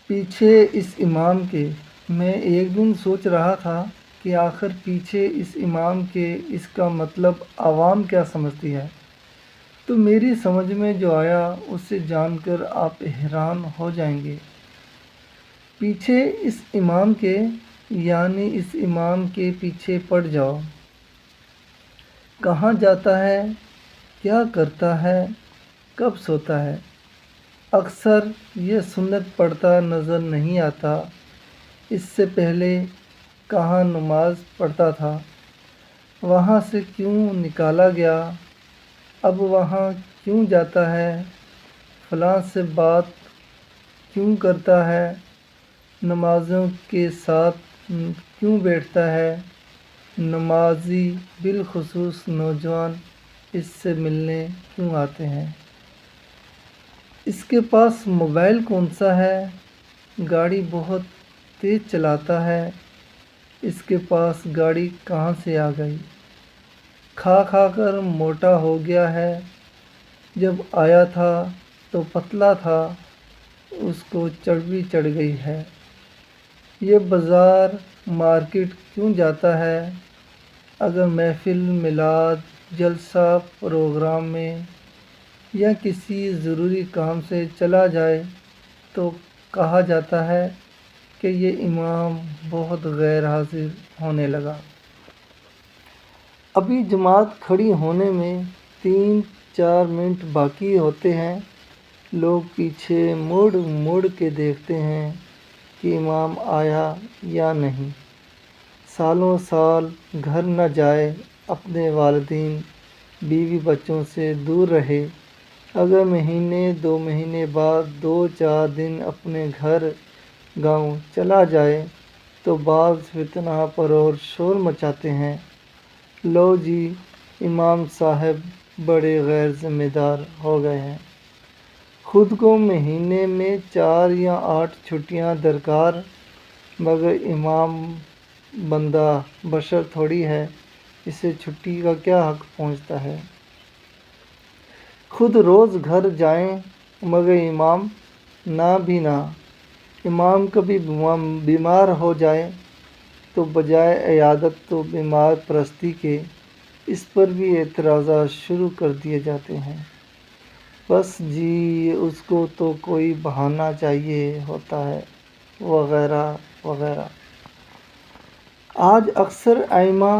پیچھے اس امام کے میں ایک دن سوچ رہا تھا کہ آخر پیچھے اس امام کے اس کا مطلب عوام کیا سمجھتی ہے، تو میری سمجھ میں جو آیا اسے جان کر آپ حیران ہو جائیں گے۔ پیچھے اس امام کے یعنی اس امام کے پیچھے پڑ جاؤ۔ کہاں جاتا ہے، کیا کرتا ہے، کب سوتا ہے۔ اکثر یہ سنت پڑھتا نظر نہیں آتا۔ اس سے پہلے کہاں نماز پڑھتا تھا، وہاں سے کیوں نکالا گیا، اب وہاں کیوں جاتا ہے، فلاں سے بات کیوں کرتا ہے، نمازیوں کے ساتھ کیوں بیٹھتا ہے، نمازی بالخصوص نوجوان اس سے ملنے کیوں آتے ہیں، اس کے پاس موبائل کون سا ہے، گاڑی بہت تیز چلاتا ہے، اس کے پاس گاڑی کہاں سے آ گئی، کھا کھا کر موٹا ہو گیا ہے، جب آیا تھا تو پتلا تھا، اس کو چربی چڑھ گئی ہے، یہ بازار مارکیٹ کیوں جاتا ہے، اگر محفل میلاد جلسہ پروگرام میں یا کسی ضروری کام سے چلا جائے تو کہا جاتا ہے کہ یہ امام بہت غیر حاضر ہونے لگا۔ ابھی جماعت کھڑی ہونے میں 3-4 منٹ باقی ہوتے ہیں، لوگ پیچھے مڑ مڑ کے دیکھتے ہیں کہ امام آیا یا نہیں۔ سالوں سال گھر نہ جائے، اپنے والدین بیوی بچوں سے دور رہے، اگر مہینے 2 مہینے بعد 2-4 دن اپنے گھر گاؤں چلا جائے تو بعض فتنہ پرور شور مچاتے ہیں، لو جی امام صاحب بڑے غیر ذمہ دار ہو گئے ہیں، خود کو مہینے میں 4 یا 8 چھٹیاں درکار، مگر امام بندہ بشر تھوڑی ہے، اسے چھٹی کا کیا حق پہنچتا ہے۔ خود روز گھر جائیں مگر امام نہ بھی نہ۔ امام کبھی بیمار ہو جائے تو بجائے عیادت و بیمار پرستی کے اس پر بھی اعتراضات شروع کر دیے جاتے ہیں، بس جی اس کو تو کوئی بہانہ چاہیے ہوتا ہے، وغیرہ وغیرہ۔ آج اکثر ائمہ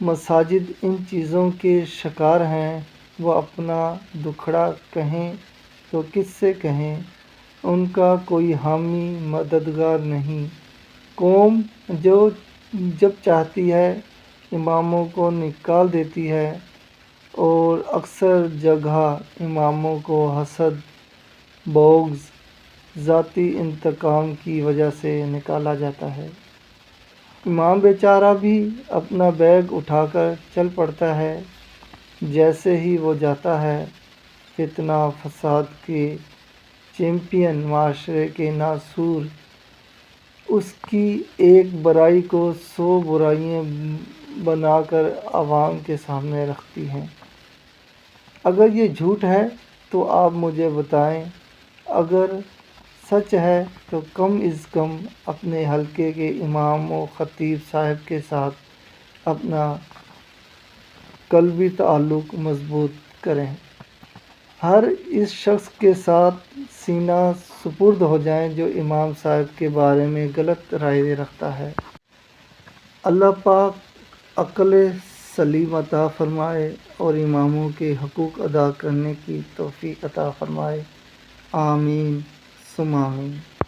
مساجد ان چیزوں کے شکار ہیں، وہ اپنا دکھڑا کہیں تو کس سے کہیں، ان کا کوئی حامی مددگار نہیں۔ قوم جب چاہتی ہے اماموں کو نکال دیتی ہے، اور اکثر جگہ اماموں کو حسد، بغض، ذاتی انتقام کی وجہ سے نکالا جاتا ہے۔ امام بیچارہ بھی اپنا بیگ اٹھا کر چل پڑتا ہے، جیسے ہی وہ جاتا ہے، فتنہ فساد کے چیمپئن، معاشرے کے ناسور، اس کی ایک برائی کو 100 برائیاں بنا کر عوام کے سامنے رکھتی ہیں۔ اگر یہ جھوٹ ہے تو آپ مجھے بتائیں، اگر سچ ہے تو کم از کم اپنے حلقے کے امام و خطیب صاحب کے ساتھ اپنا قلبی تعلق مضبوط کریں، ہر اس شخص کے ساتھ سینہ سپرد ہو جائیں جو امام صاحب کے بارے میں غلط رائے رکھتا ہے۔ اللہ پاک عقل سلیم عطا فرمائے اور اماموں کے حقوق ادا کرنے کی توفیق عطا فرمائے، آمین ثم آمین۔